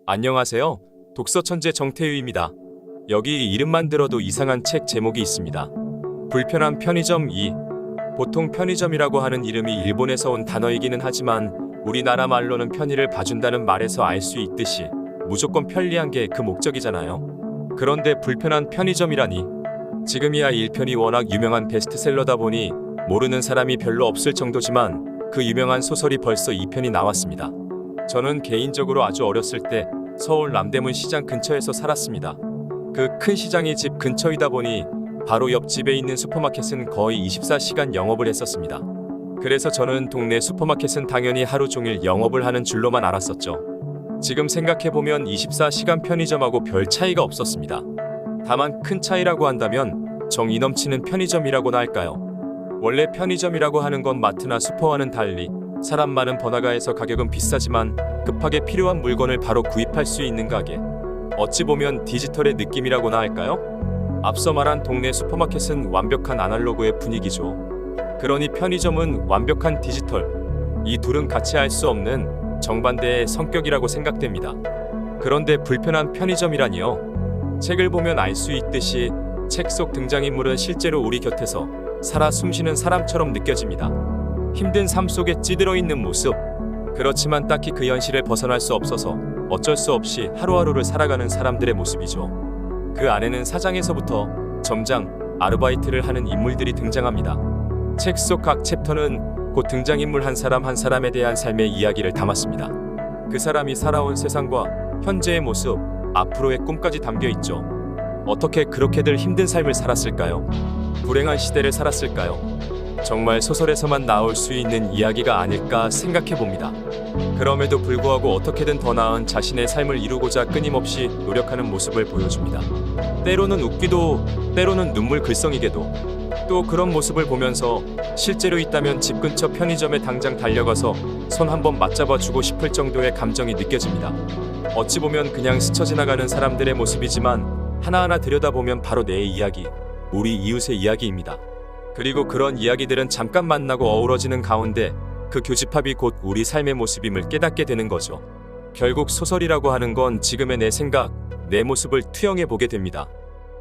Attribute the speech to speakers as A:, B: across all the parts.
A: 안녕하세요. 독서 천재 정태유입니다. 여기 이름만 들어도 이상한 책 제목이 있습니다. 불편한 편의점 2. 보통 편의점이라고 하는 이름이 일본에서 온 단어이기는 하지만 우리나라 말로는 편의를 봐준다는 말에서 알 수 있듯이 무조건 편리한 게 그 목적이잖아요. 그런데 불편한 편의점이라니. 지금이야 1편이 워낙 유명한 베스트셀러다 보니 모르는 사람이 별로 없을 정도지만 그 유명한 소설이 벌써 2편이 나왔습니다. 저는 개인적으로 아주 어렸을 때 서울 남대문 시장 근처에서 살았습니다. 그 큰 시장이 집 근처이다 보니 바로 옆집에 있는 슈퍼마켓은 거의 24시간 영업을 했었습니다. 그래서 저는 동네 슈퍼마켓은 당연히 하루 종일 영업을 하는 줄로만 알았었죠. 지금 생각해보면 24시간 편의점하고 별 차이가 없었습니다. 다만 큰 차이라고 한다면 정이 넘치는 편의점이라고나 할까요? 원래 편의점이라고 하는 건 마트나 슈퍼와는 달리 사람 많은 번화가에서 가격은 비싸지만 급하게 필요한 물건을 바로 구입할 수 있는 가게. 어찌 보면 디지털의 느낌이라고나 할까요? 앞서 말한 동네 슈퍼마켓은 완벽한 아날로그의 분위기죠. 그러니 편의점은 완벽한 디지털. 이 둘은 같이 할 수 없는 정반대의 성격이라고 생각됩니다. 그런데 불편한 편의점이라니요. 책을 보면 알 수 있듯이 책 속 등장인물은 실제로 우리 곁에서 살아 숨쉬는 사람처럼 느껴집니다. 힘든 삶 속에 찌들어 있는 모습. 그렇지만 딱히 그 현실을 벗어날 수 없어서 어쩔 수 없이 하루하루를 살아가는 사람들의 모습이죠. 그 안에는 사장에서부터 점장, 아르바이트를 하는 인물들이 등장합니다. 책 속 각 챕터는 곧 등장인물 한 사람 한 사람에 대한 삶의 이야기를 담았습니다. 그 사람이 살아온 세상과 현재의 모습, 앞으로의 꿈까지 담겨 있죠. 어떻게 그렇게들 힘든 삶을 살았을까요? 불행한 시대를 살았을까요? 정말 소설에서만 나올 수 있는 이야기가 아닐까 생각해 봅니다. 그럼에도 불구하고 어떻게든 더 나은 자신의 삶을 이루고자 끊임없이 노력하는 모습을 보여줍니다. 때로는 웃기도, 때로는 눈물 글썽이게도. 또 그런 모습을 보면서 실제로 있다면 집 근처 편의점에 당장 달려가서 손 한번 맞잡아 주고 싶을 정도의 감정이 느껴집니다. 어찌 보면 그냥 스쳐 지나가는 사람들의 모습이지만 하나하나 들여다보면 바로 내 이야기, 우리 이웃의 이야기입니다. 그리고 그런 이야기들은 잠깐 만나고 어우러지는 가운데 그 교집합이 곧 우리 삶의 모습임을 깨닫게 되는 거죠. 결국 소설이라고 하는 건 지금의 내 생각, 내 모습을 투영해 보게 됩니다.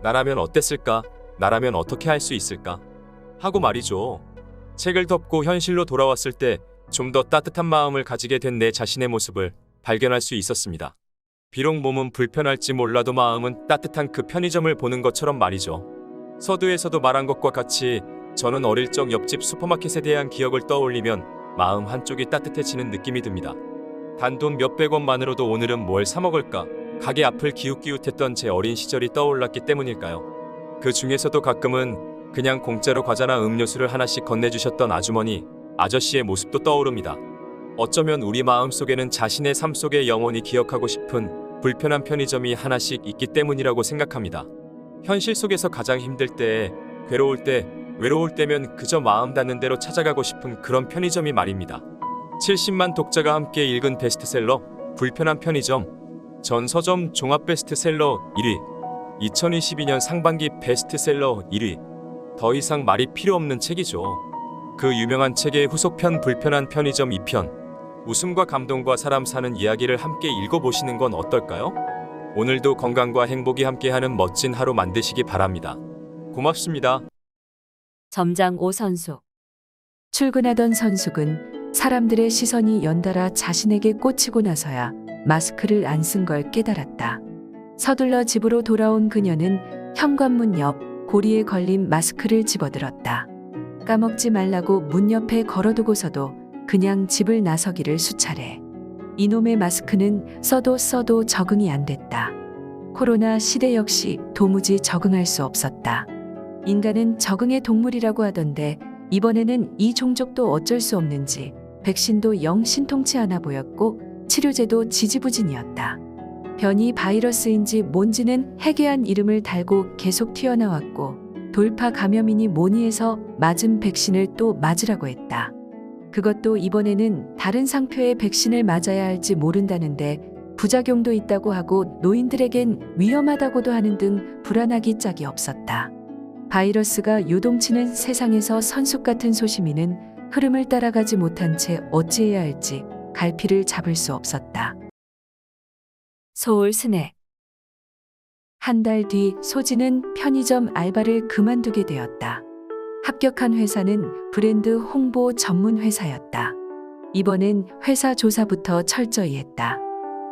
A: 나라면 어땠을까? 나라면 어떻게 할 수 있을까? 하고 말이죠. 책을 덮고 현실로 돌아왔을 때 좀 더 따뜻한 마음을 가지게 된 내 자신의 모습을 발견할 수 있었습니다. 비록 몸은 불편할지 몰라도 마음은 따뜻한 그 편의점을 보는 것처럼 말이죠. 서두에서도 말한 것과 같이 저는 어릴 적 옆집 슈퍼마켓에 대한 기억을 떠올리면 마음 한쪽이 따뜻해지는 느낌이 듭니다. 단돈 몇백 원만으로도 오늘은 뭘 사 먹을까? 가게 앞을 기웃기웃했던 제 어린 시절이 떠올랐기 때문일까요? 그 중에서도 가끔은 그냥 공짜로 과자나 음료수를 하나씩 건네주셨던 아주머니, 아저씨의 모습도 떠오릅니다. 어쩌면 우리 마음속에는 자신의 삶 속에 영원히 기억하고 싶은 불편한 편의점이 하나씩 있기 때문이라고 생각합니다. 현실 속에서 가장 힘들 때, 괴로울 때, 외로울 때면 그저 마음 닿는 대로 찾아가고 싶은 그런 편의점이 말입니다. 70만 독자가 함께 읽은 베스트셀러 불편한 편의점, 전 서점 종합 베스트셀러 1위, 2022년 상반기 베스트셀러 1위. 더 이상 말이 필요 없는 책이죠. 그 유명한 책의 후속편 불편한 편의점 2편, 웃음과 감동과 사람 사는 이야기를 함께 읽어보시는 건 어떨까요? 오늘도 건강과 행복이 함께하는 멋진 하루 만드시기 바랍니다. 고맙습니다.
B: 점장 오선숙. 출근하던 선숙은 사람들의 시선이 연달아 자신에게 꽂히고 나서야 마스크를 안 쓴 걸 깨달았다. 서둘러 집으로 돌아온 그녀는 현관문 옆 고리에 걸린 마스크를 집어들었다. 까먹지 말라고 문 옆에 걸어두고서도 그냥 집을 나서기를 수차례. 이놈의 마스크는 써도 적응이 안 됐다. 코로나 시대 역시 도무지 적응할 수 없었다. 인간은 적응의 동물이라고 하던데 이번에는 이 종족도 어쩔 수 없는지 백신도 영 신통치 않아 보였고 치료제도 지지부진이었다. 변이 바이러스인지 뭔지는 해괴한 이름을 달고 계속 튀어나왔고 돌파 감염이니 뭐니 해서 맞은 백신을 또 맞으라고 했다. 그것도 이번에는 다른 상표의 백신을 맞아야 할지 모른다는데 부작용도 있다고 하고 노인들에겐 위험하다고도 하는 등 불안하기 짝이 없었다. 바이러스가 요동치는 세상에서 선숙 같은 소시민은 흐름을 따라가지 못한 채 어찌해야 할지 갈피를 잡을 수 없었다. 서울 스낵. 한 달 뒤 소진은 편의점 알바를 그만두게 되었다. 합격한 회사는 브랜드 홍보 전문 회사였다. 이번엔 회사 조사부터 철저히 했다.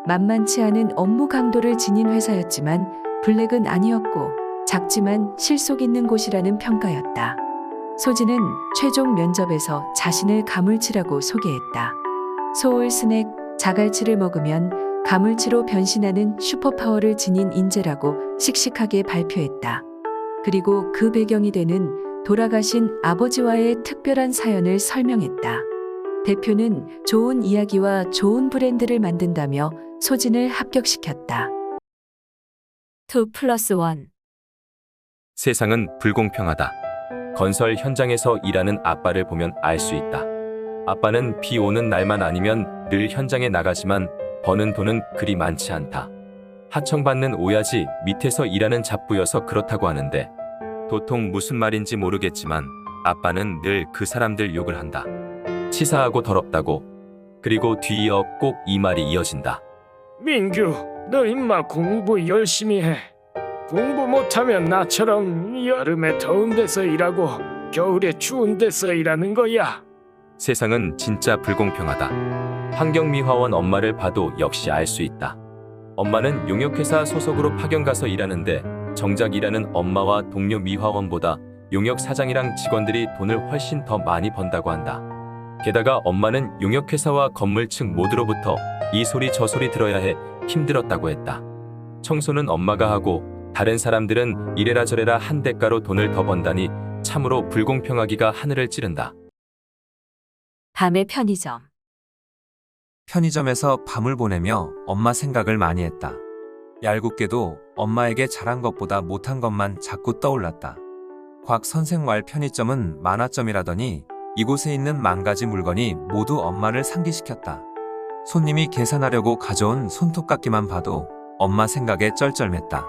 B: 만만치 않은 업무 강도를 지닌 회사였지만 블랙은 아니었고 작지만 실속 있는 곳이라는 평가였다. 소진은 최종 면접에서 자신을 가물치라고 소개했다. 소울 스낵, 자갈치를 먹으면 가물치로 변신하는 슈퍼파워를 지닌 인재라고 씩씩하게 발표했다. 그리고 그 배경이 되는 돌아가신 아버지와의 특별한 사연을 설명했다. 대표는 좋은 이야기와 좋은 브랜드를 만든다며 소진을 합격시켰다. 2+1.
A: 세상은 불공평하다. 건설 현장에서 일하는 아빠를 보면 알 수 있다. 아빠는 비 오는 날만 아니면 늘 현장에 나가지만 버는 돈은 그리 많지 않다. 하청받는 오야지 밑에서 일하는 잡부여서 그렇다고 하는데 도통 무슨 말인지 모르겠지만 아빠는 늘 그 사람들 욕을 한다. 치사하고 더럽다고. 그리고 뒤이어 꼭 이 말이 이어진다.
C: 민규, 너 임마 공부 열심히 해. 공부 못하면 나처럼 여름에 더운 데서 일하고 겨울에 추운 데서 일하는 거야.
A: 세상은 진짜 불공평하다. 환경미화원 엄마를 봐도 역시 알 수 있다. 엄마는 용역회사 소속으로 파견 가서 일하는데 정작 일하는 엄마와 동료 미화원보다 용역 사장이랑 직원들이 돈을 훨씬 더 많이 번다고 한다. 게다가 엄마는 용역회사와 건물층 모두로부터 이 소리 저 소리 들어야 해 힘들었다고 했다. 청소는 엄마가 하고 다른 사람들은 이래라 저래라 한 대가로 돈을 더 번다니 참으로 불공평하기가 하늘을 찌른다.
B: 밤의 편의점.
D: 편의점에서 밤을 보내며 엄마 생각을 많이 했다. 얄궂게도 엄마에게 잘한 것보다 못한 것만 자꾸 떠올랐다. 곽 선생 말 편의점은 만화점이라더니 이곳에 있는 만 가지 물건이 모두 엄마를 상기시켰다. 손님이 계산하려고 가져온 손톱깎이만 봐도 엄마 생각에 쩔쩔맸다.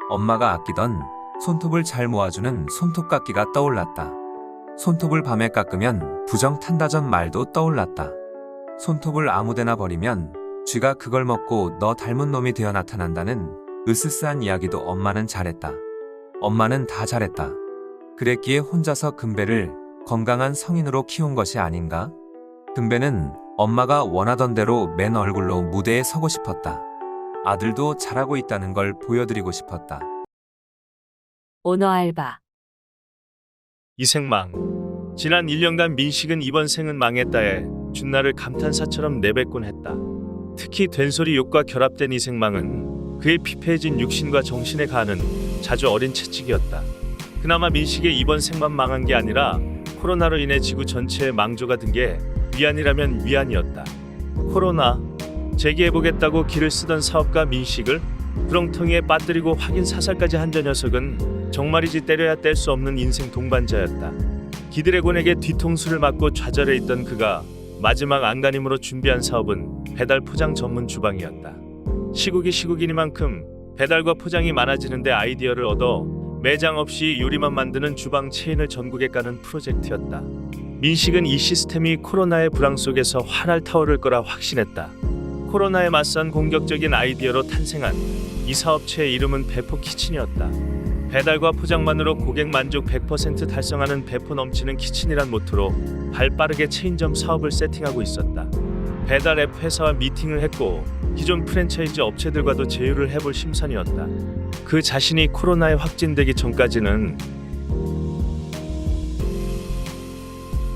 D: 엄마가 아끼던 손톱을 잘 모아주는 손톱깎이가 떠올랐다. 손톱을 밤에 깎으면 부정 탄다전 말도 떠올랐다. 손톱을 아무데나 버리면 쥐가 그걸 먹고 너 닮은 놈이 되어 나타난다는 으스스한 이야기도 엄마는 잘했다. 엄마는 다 잘했다. 그랬기에 혼자서 금배를 건강한 성인으로 키운 것이 아닌가? 금배는 엄마가 원하던 대로 맨 얼굴로 무대에 서고 싶었다. 아들도 잘하고 있다는 걸 보여드리고 싶었다.
B: 오너 알바.
E: 이생망. 지난 1년간 민식은 이번 생은 망했다에 준나를 감탄사처럼 내뱉곤 했다. 특히 된소리 욕과 결합된 이생망은 그의 피폐해진 육신과 정신에 가는 자주 어린 채찍이었다. 그나마 민식의 이번 생만 망한 게 아니라 코로나로 인해 지구 전체에 망조가 든 게 위안이라면 위안이었다. 코로나, 재기해보겠다고 길을 쓰던 사업가 민식을 구렁텅이에 빠뜨리고 확인 사살까지 한 저 녀석은 정말이지 때려야 뗄 수 없는 인생 동반자였다. 기드래곤에게 뒤통수를 맞고 좌절해 있던 그가 마지막 안간힘으로 준비한 사업은 배달 포장 전문 주방이었다. 시국이 시국이니만큼 배달과 포장이 많아지는데 아이디어를 얻어 매장 없이 요리만 만드는 주방 체인을 전국에 까는 프로젝트였다. 민식은 이 시스템이 코로나의 불황 속에서 활활 타오를 거라 확신했다. 코로나에 맞선 공격적인 아이디어로 탄생한 이 사업체의 이름은 배포키친이었다. 배달과 포장만으로 고객 만족 100% 달성하는 배포 넘치는 키친이란 모토로 발빠르게 체인점 사업을 세팅하고 있었다. 배달 앱 회사와 미팅을 했고 기존 프랜차이즈 업체들과도 제휴를 해볼 심산이었다. 그 자신이 코로나에 확진되기 전까지는